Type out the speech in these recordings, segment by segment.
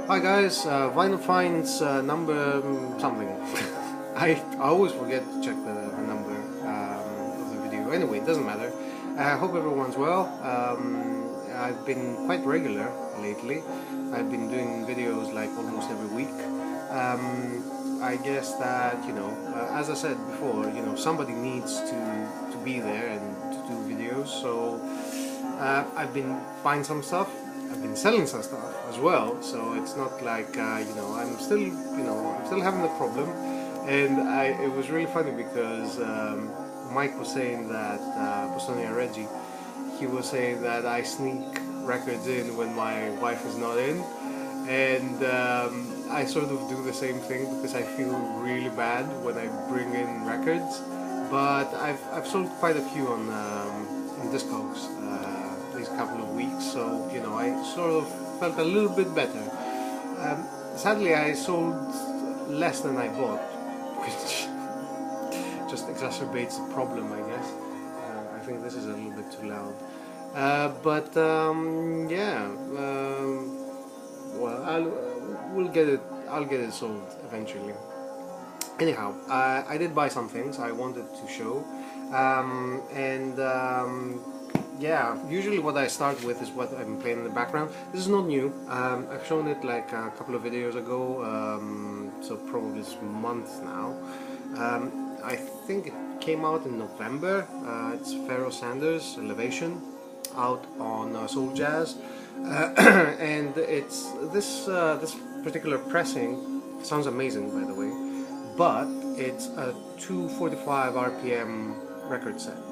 Hi guys, Vinyl Finds number something. I always forget to check the number of the video. Anyway, it doesn't matter. I hope everyone's well. I've been quite regular lately. I've been doing videos like almost every week. I guess that, as I said before, somebody needs to be there and to do videos. So I've been buying some stuff. I've been selling some stuff as well, so it's not like I'm still having the problem. And it was really funny because Mike was saying that Bostonia Reggie, he was saying that I sneak records in when my wife is not in, and I sort of do the same thing because I feel really bad when I bring in records. But I've sold quite a few on Discogs these couple of weeks, so I sort of felt a little bit better. Sadly, I sold less than I bought, which just exacerbates the problem, I guess. I think this is a little bit too loud. Well, I'll get it sold eventually. Anyhow, I did buy some things I wanted to show, yeah, usually what I start with is what I'm playing in the background. This is not new. I've shown it like a couple of videos ago, so probably this month now. I think it came out in November. It's Pharoah Sanders, Elevation, out on Soul Jazz, and it's this particular pressing sounds amazing, by the way, but it's a 245 RPM record set.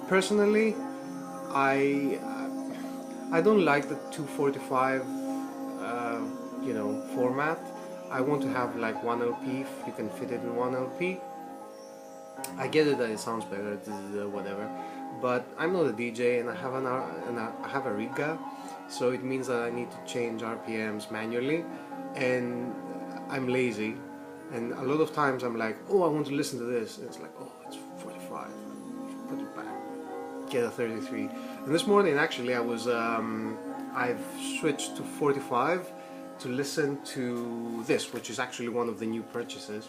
Personally, I don't like the 245 format. I want to have like one LP if you can fit it in one LP. I get it that it sounds better, whatever, but I'm not a DJ and I have a Riga, so it means that I need to change RPMs manually, and I'm lazy, and a lot of times I'm like, oh, I want to listen to this, and it's like, oh, it's 45, put it back, get a 33. And this morning actually I've switched to 45 to listen to this, which is actually one of the new purchases,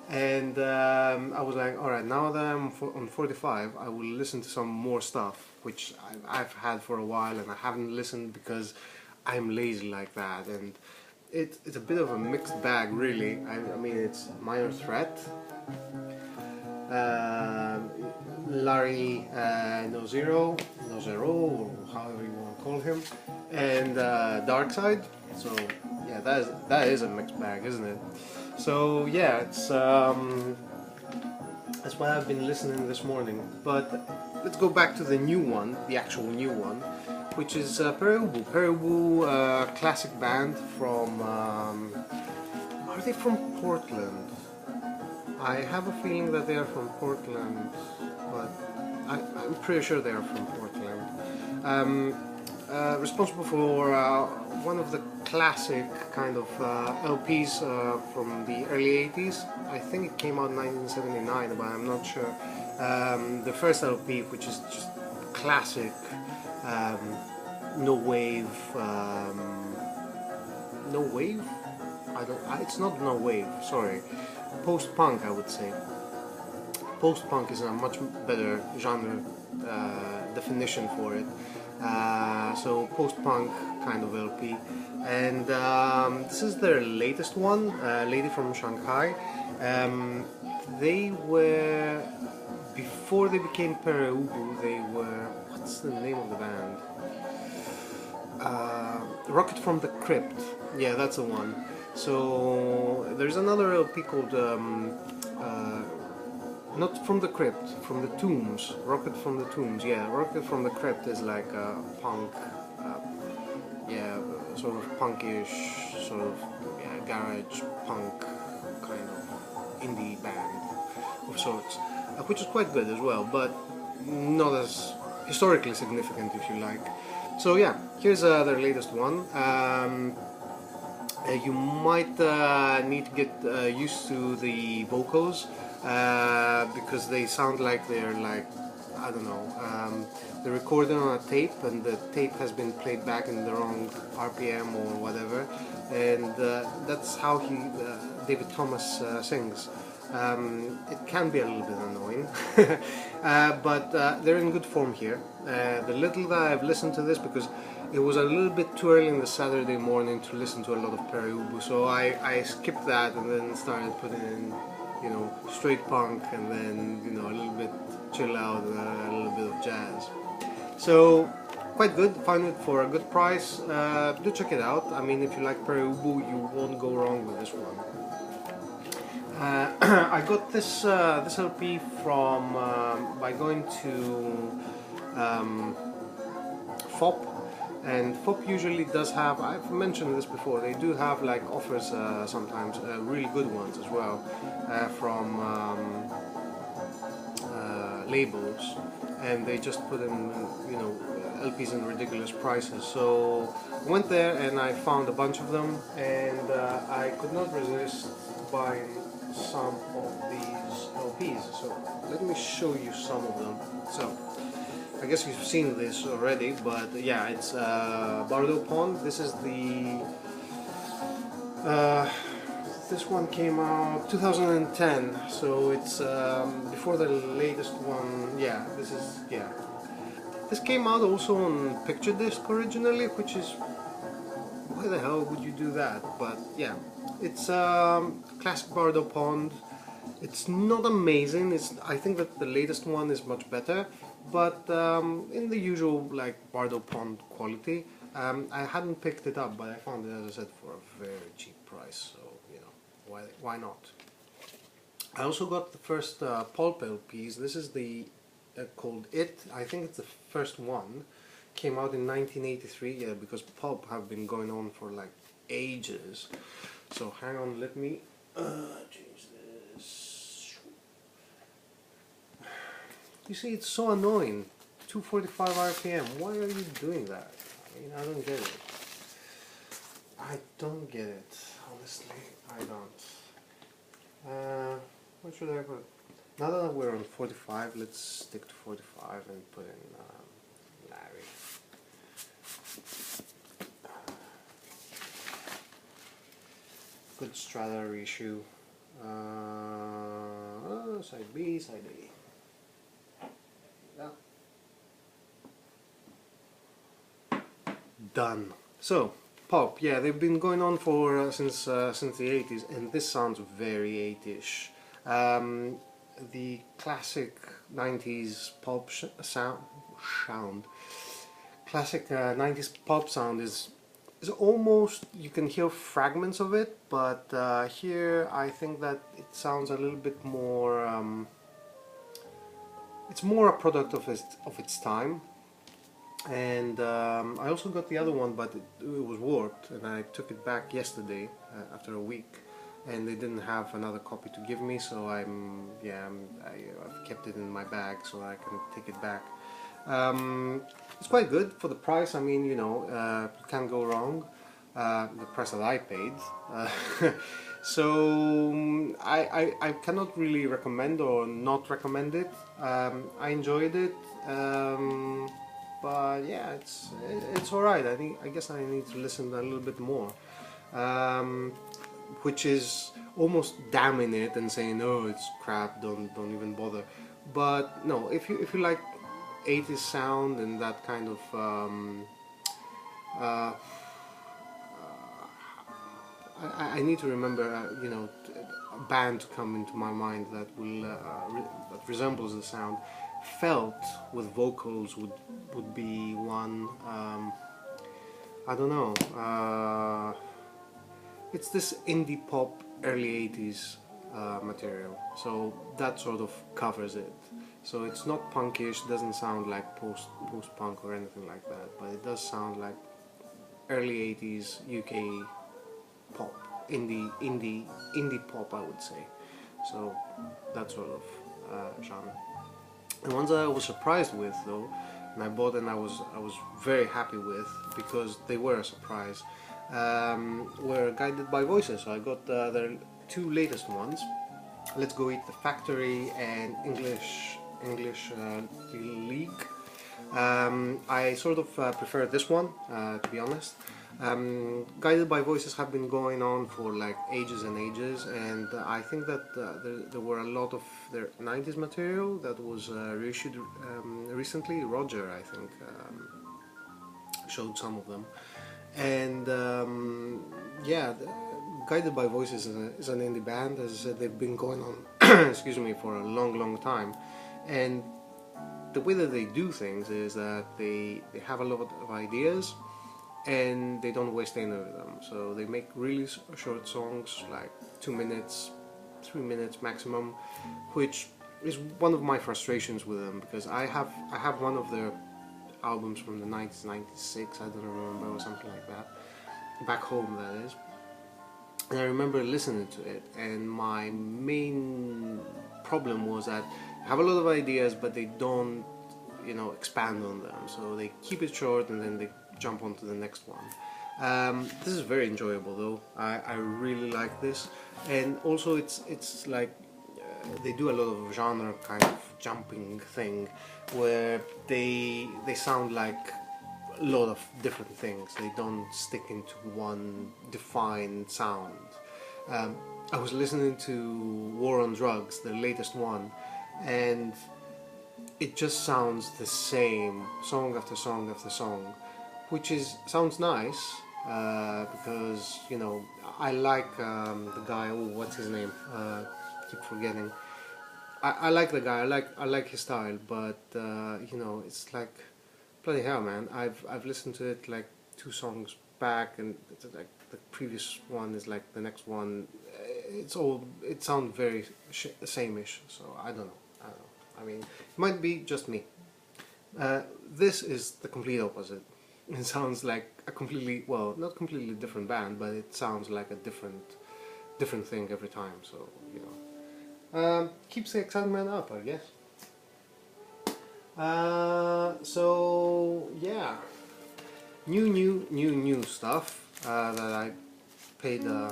and I was like, alright, now that I'm on 45, I will listen to some more stuff which I've had for a while and I haven't listened because I'm lazy like that. And it's a bit of a mixed bag, really. I mean, it's Minor Threat, Larry Nozero, or however you want to call him, and Darkside. So yeah, that is a mixed bag, isn't it? So yeah, it's that's why I've been listening this morning. But let's go back to the new one, the actual new one, which is Perubu. Perubu, classic band from. Are they from Portland? I have a feeling that they are from Portland, but I'm pretty sure they are from Portland. Responsible for one of the classic kind of LPs from the early 80s. I think it came out in 1979, but I'm not sure. The first LP, which is just classic, no wave. No wave? It's not no wave. Sorry, post-punk, I would say. Post-punk is a much better genre definition for it. So post-punk kind of LP, and this is their latest one, Lady from Shanghai. They were, before they became Perubu, they were, what's the name of the band? Rocket from the Crypt. Yeah, that's the one. So there's another LP called not from the Crypt, from the Tombs. Rocket from the Tombs. Yeah, Rocket from the Crypt is like a punk, sort of punkish, sort of garage punk kind of indie band of sorts, which is quite good as well, but not as historically significant, if you like. So yeah, here's their latest one. You might need to get used to the vocals because they sound like they're like, I I don't know, they recorded on a tape, and the tape has been played back in the wrong RPM or whatever, and that's how David Thomas sings. It can be a little bit annoying, but they're in good form here. The little that I've listened to this, because it was a little bit too early in the Saturday morning to listen to a lot of Pere Ubu, so I skipped that and then started putting in, you know, straight punk, and then, you know, a little bit chill out and a little bit of jazz. So quite good, found it for a good price. Do check it out. I mean, if you like Pere Ubu, you won't go wrong with this one. I got this LP from by going to FOP, and FOP usually does have, I've mentioned this before, they do have like offers sometimes, really good ones as well, from labels, and they just put in, you know, LPs in ridiculous prices. So I went there and I found a bunch of them, and I could not resist buying some of these LPs. So let me show you some of them. So I guess you've seen this already, but yeah, it's Bardo Pond. This is the this one came out 2010, so it's before the latest one. Yeah, this came out also on picture disc originally, which is, why the hell would you do that? But yeah, it's classic Bardo Pond. It's not amazing. I think that the latest one is much better, but in the usual like Bardo Pond quality. I hadn't picked it up, but I found it, as I said, for a very cheap price. So you know, why not? I also got the first Pulp LPs. This is the called It. I think it's the first one. Came out in 1983. Yeah, because Pulp have been going on for like ages. So hang on, let me change this. You see, it's so annoying. 245 RPM. Why are you doing that? I mean, I don't get it. I don't get it. Honestly, I don't. What should I put? Now that we're on 45, let's stick to 45 and put in Larry. Good Strata reissue. Side B, side A. Yeah. Done. So, Pulp, yeah, they've been going on for since the 80s, and this sounds very 80ish. The classic 90s pulp sound, classic 90s pulp sound is almost, you can hear fragments of it, but here I think that it sounds a little bit more, it's more a product of its time. And I also got the other one, but it was warped, and I took it back yesterday after a week, and they didn't have another copy to give me, so I've kept it in my bag so I can take it back. It's quite good for the price. I mean, you know, you can't go wrong. The price that I paid. So I cannot really recommend or not recommend it. I enjoyed it. But yeah, it's alright. I guess I need to listen a little bit more, which is almost damning it and saying, "Oh, it's crap. Don't even bother." But no, if you like 80s sound and that kind of I need to remember, you know, a band to come into my mind that will that resembles the sound. Felt with vocals would be one. I don't know. It's this indie pop early 80s material, so that sort of covers it. So it's not punkish, doesn't sound like post punk or anything like that, but it does sound like early 80s UK pop, indie pop, I would say. So that sort of genre. The ones that I was surprised with, though, and I bought and I was very happy with, because they were a surprise, were Guided by Voices. So I got their two latest ones. Let's Go Eat the Factory and English English league. I sort of prefer this one, to be honest. Guided by Voices have been going on for like ages and ages, and I think that there were a lot of their 90s material that was reissued recently. Roger, I think, showed some of them, and yeah, Guided by Voices is an indie band. As I said, they've been going on excuse me, for a long time, and the way that they do things is that they have a lot of ideas and they don't waste any of them. So they make really short songs, like 2 minutes, 3 minutes maximum, which is one of my frustrations with them, because I have one of their albums from the 1996, I don't remember, or something like that, back home that is, and I remember listening to it, and my main problem was that they have a lot of ideas but they don't, you know, expand on them, so they keep it short and then they jump on to the next one. This is very enjoyable though. I really like this, and also it's like they do a lot of genre kind of jumping thing where they sound like a lot of different things. They don't stick into one defined sound. I was listening to War on Drugs, the latest one, and it just sounds the same song after song after song, which sounds nice, because, you know, I like the guy. Oh, what's his name? Keep forgetting. I like the guy. I like his style, but you know, it's like, bloody hell, man. I've listened to it like 2 songs back, and it's like the previous one is like the next one. It sounds very same-ish. So I don't know. I mean, it might be just me. This is the complete opposite. It sounds like a completely, well, not completely different band, but it sounds like a different thing every time. So, you know, keeps the excitement up, I guess. So yeah, new stuff that I paid a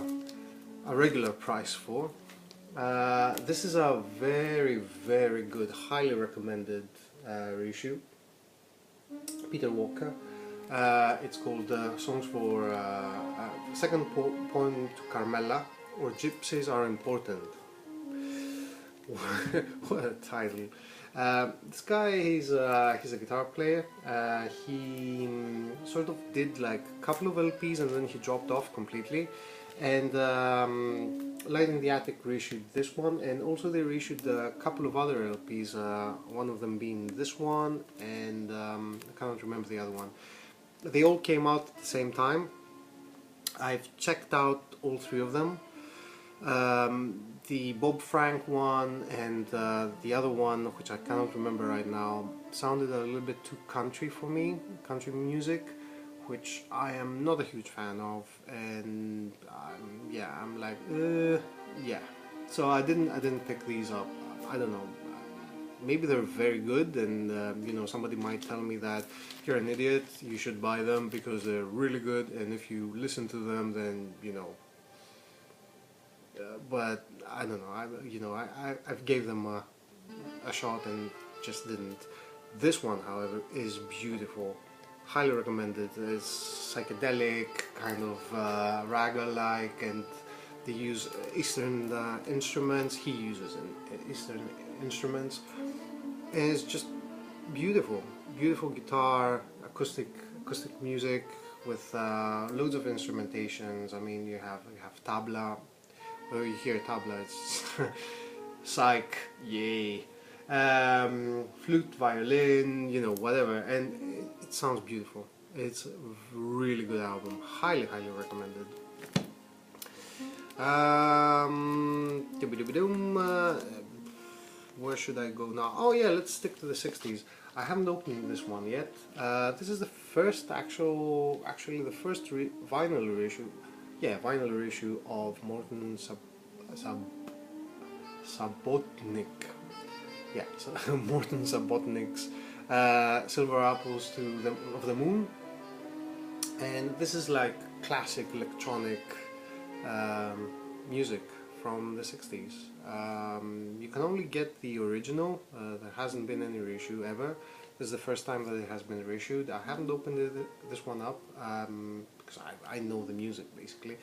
regular price for. This is a very good, highly recommended reissue. Peter Walker. It's called Songs for Second Poem to Carmela, or Gypsies Are Important. What a title. This guy, he's a guitar player. He sort of did like a couple of LPs and then he dropped off completely. And Light in the Attic reissued this one, and also they reissued a couple of other LPs, one of them being this one, and I can't remember the other one. They all came out at the same time. I've checked out all 3 of them. The Bob Frank one and the other one, which I cannot remember right now, sounded a little bit too country for me, country music, which I am not a huge fan of, and yeah, I'm like, yeah. So I didn't pick these up. I don't know. Maybe they're very good, and you know, somebody might tell me that you're an idiot, you should buy them because they're really good, and if you listen to them, then you know. But I don't know. I gave them a shot and just didn't. This one, however, is beautiful. Highly recommended. It's psychedelic, kind of raga-like, and they use Eastern instruments. He uses Eastern instruments, and it's just beautiful. Beautiful guitar, acoustic music with loads of instrumentations. I mean, you have tabla. When you hear tabla, it's psych, yay. Flute, violin, you know, whatever, and it sounds beautiful. It's a really good album, highly recommended. Where should I go now? Oh yeah, let's stick to the 60s. I haven't opened this one yet. This is the first actually the first vinyl reissue. Yeah, vinyl reissue of Morton Subotnick. Yeah, so Morton Subotnick's Silver Apples of the Moon, and this is like classic electronic music from the 60s. You can only get the original. There hasn't been any reissue ever. This is the first time that it has been reissued. I haven't opened this one up because I know the music basically,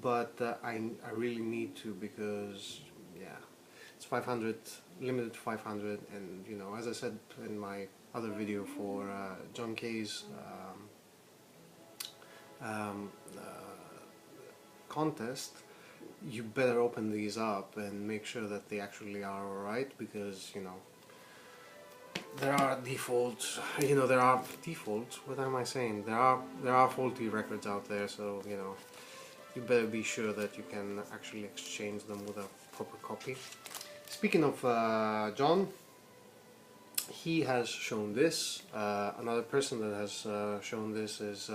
but I really need to, because yeah, it's 500, limited to 500, and you know, as I said in my other video for John Kay's contest, you better open these up and make sure that they actually are alright, because you know, there are defaults, you know, there are defaults, what am I saying, there are faulty records out there, so you know, you better be sure that you can actually exchange them with a proper copy. Speaking of John, he has shown this. Another person that has shown this is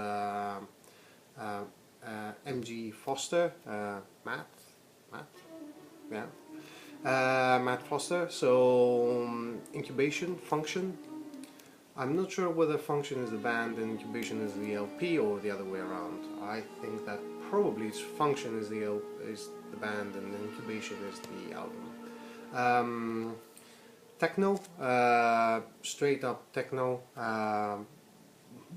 MG Foster, Matt, yeah, Matt Foster. So Incubation, Function. I'm not sure whether Function is the band and Incubation is the LP, or the other way around. I think that probably Function is the band and Incubation is the album. Techno, straight up techno,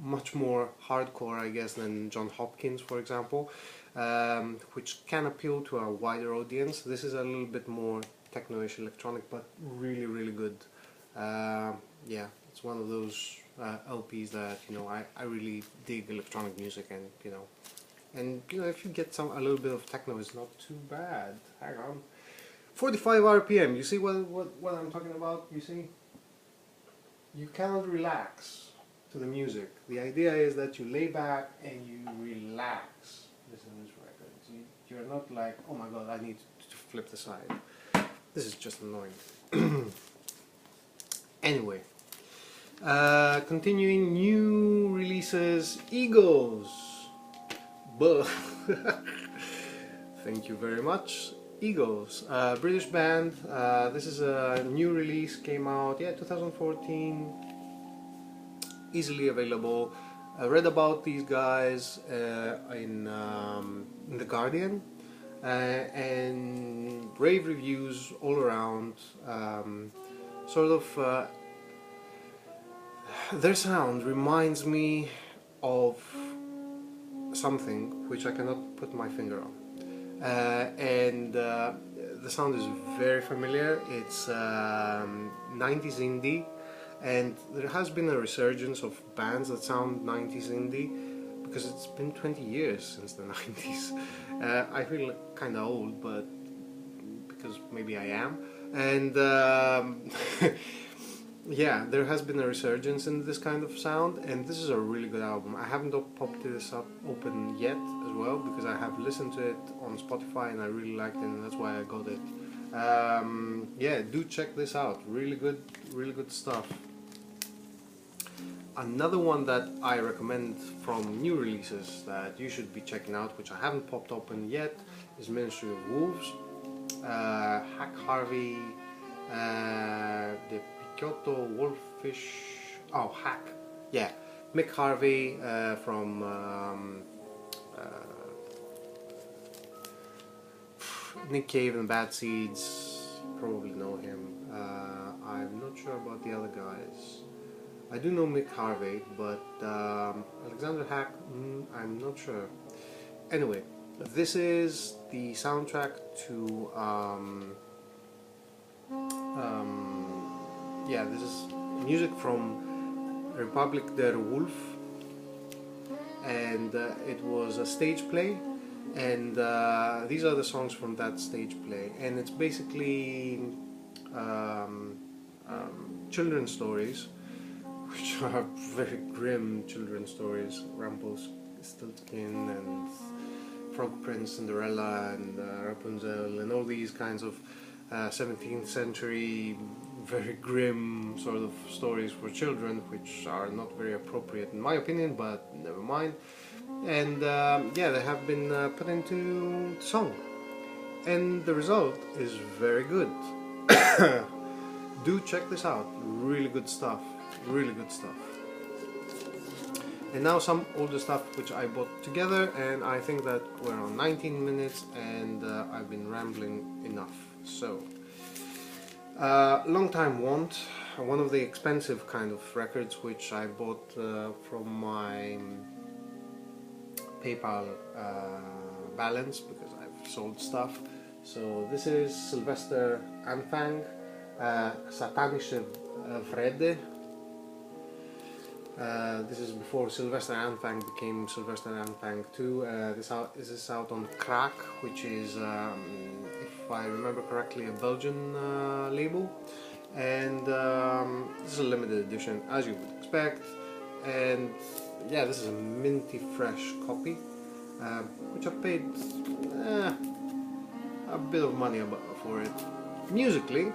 much more hardcore, I guess, than John Hopkins, for example, which can appeal to a wider audience. This is a little bit more techno-ish electronic, but really, really good. Yeah, it's one of those LPs that, you know, I really dig electronic music, and you know, if you get a little bit of techno, it's not too bad. Hang on. 45 RPM, you see what I'm talking about? You see? You cannot relax to the music. The idea is that you lay back and you relax. Listen to this record. You're not like, oh my god, I need to flip the side. This is just annoying. Anyway, continuing, new releases, Eagles. Thank you very much. Eagles, British band. This is a new release, came out, yeah, 2014, easily available. I read about these guys in The Guardian, and rave reviews all around. Sort of their sound reminds me of something which I cannot put my finger on. And the sound is very familiar. It's 90s indie, and there has been a resurgence of bands that sound 90s indie, because it's been 20 years since the 90s. I feel kind of old, but because maybe I am. And yeah, there has been a resurgence in this kind of sound, and this is a really good album. I haven't popped this up open yet as well, because I have listened to it on Spotify and I really liked it, and that's why I got it. Yeah, do check this out. Really good stuff. Another one that I recommend from new releases that you should be checking out, which I haven't popped open yet, is Ministry of Wolves. Hack Harvey, the Kyoto Wolfish, oh, Hack, yeah, Mick Harvey from Nick Cave and Bad Seeds, probably know him. I'm not sure about the other guys. I do know Mick Harvey, but Alexander Hack, I'm not sure. Anyway, this is the soundtrack to yeah, this is music from Republic der Wolf, and it was a stage play, and these are the songs from that stage play, and it's basically children's stories, which are very grim children's stories. Rumpelstiltskin and Frog Prince, Cinderella, and Rapunzel, and all these kinds of 17th century very grim sort of stories for children, which are not very appropriate in my opinion, but never mind. And yeah, they have been put into song, and the result is very good. Do check this out. Really good stuff. Really good stuff. and now some older stuff which I bought together, and I think that we're on 19 minutes and I've been rambling enough. So, long time want, one of the expensive kind of records which I bought from my PayPal balance because I've sold stuff. So this is Sylvester Anfang, Satanische Vrede. This is before Sylvester Anfang became Sylvester Anfang 2. This is out on Crack, which is, if I remember correctly, a Belgian label. And this is a limited edition, as you would expect. And yeah, this is a minty fresh copy, which I paid a bit of money for it. Musically,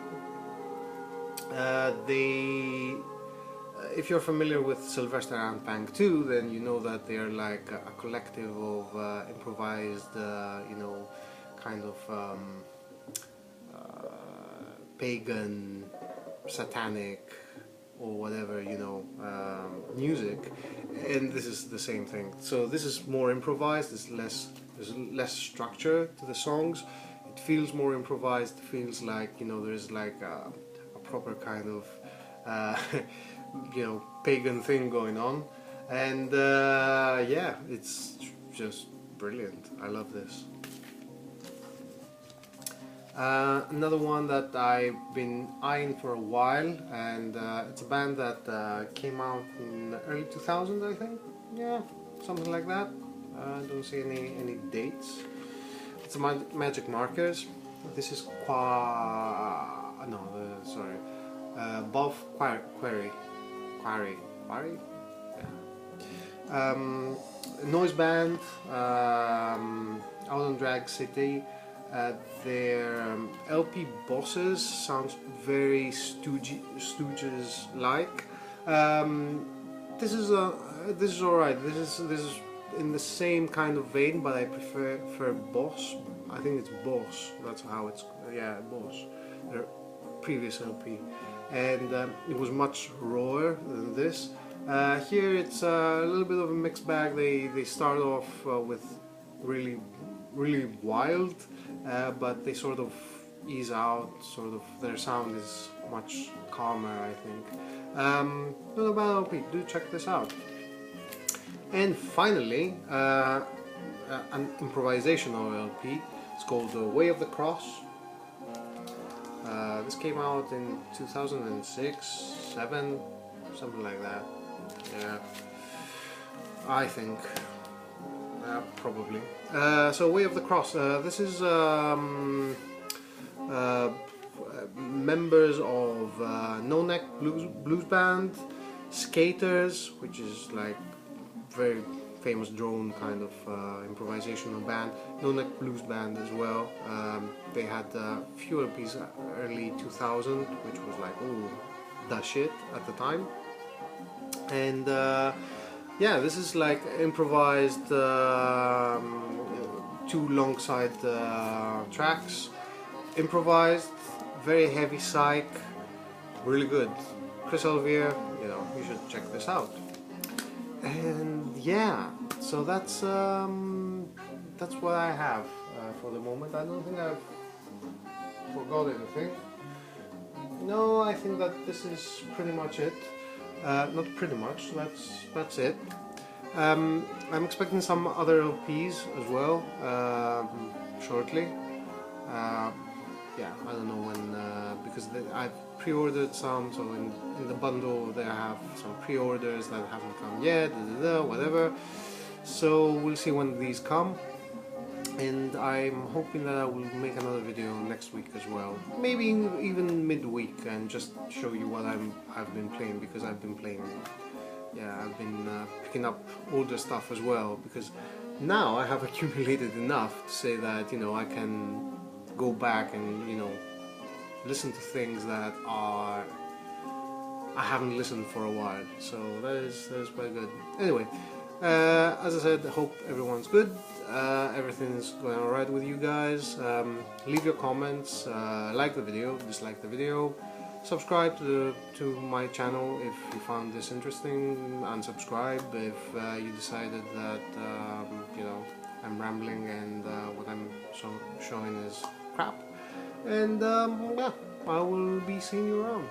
if you're familiar with Sylvester Anfang 2, then you know that they're like a collective of improvised, you know, kind of pagan, satanic, or whatever, you know, music, and this is the same thing. So this is more improvised. there's less structure to the songs. It feels more improvised. It feels like, you know, there's like a proper kind of you know, pagan thing going on, and yeah, it's just brilliant. I love this. Another one that I've been eyeing for a while, and it's a band that came out in the early 2000s, I think. Yeah, something like that. I don't see any dates. It's Magic Markers. This is Above Quarry. Yeah. Noise band, out on Drag City. Their LP Bosses sounds very Stooges like. This is alright. This is in the same kind of vein, but I prefer Boss. I think it's Boss. That's how it's, yeah, Boss. Their previous LP, and it was much rawer than this. Here it's a little bit of a mixed bag. They start off with really wild, but they sort of ease out. Sort of their sound is much calmer, I think. Not a bad LP. Do check this out. And finally, an improvisational LP. It's called Way of the Cross. This came out in 2006, 7, something like that. Yeah, I think. Probably. So Way of the Cross. This is members of No Neck Blues Band, Skaters, which is like very famous drone kind of improvisational band, No Neck Blues Band as well. They had a few LPs early 2000, which was like, oh, the shit at the time. And yeah, this is like improvised, 2 long side tracks, improvised, very heavy psych, really good. Chris Elvier, you know, you should check this out. And yeah, so that's what I have for the moment. I don't think I've forgot anything. No, I think that this is pretty much it. Not pretty much, that's it. I'm expecting some other LPs as well, shortly. Yeah, I don't know when, because I've pre-ordered some, so in the bundle they have some pre-orders that haven't come yet, whatever. So we'll see when these come, and I'm hoping that I will make another video next week as well, maybe even midweek, and just show you what I've been playing, because I've been playing, yeah, I've been picking up older stuff as well, because now I have accumulated enough to say that, you know, I can go back and, you know, listen to things that I haven't listened for a while, so that is quite good. Anyway, as I said, I hope everyone's good, everything's going alright with you guys. Leave your comments, like the video, dislike the video, Subscribe to my channel if you found this interesting. Unsubscribe if you decided that you know, I'm rambling and what I'm showing is crap. And yeah, I will be seeing you around.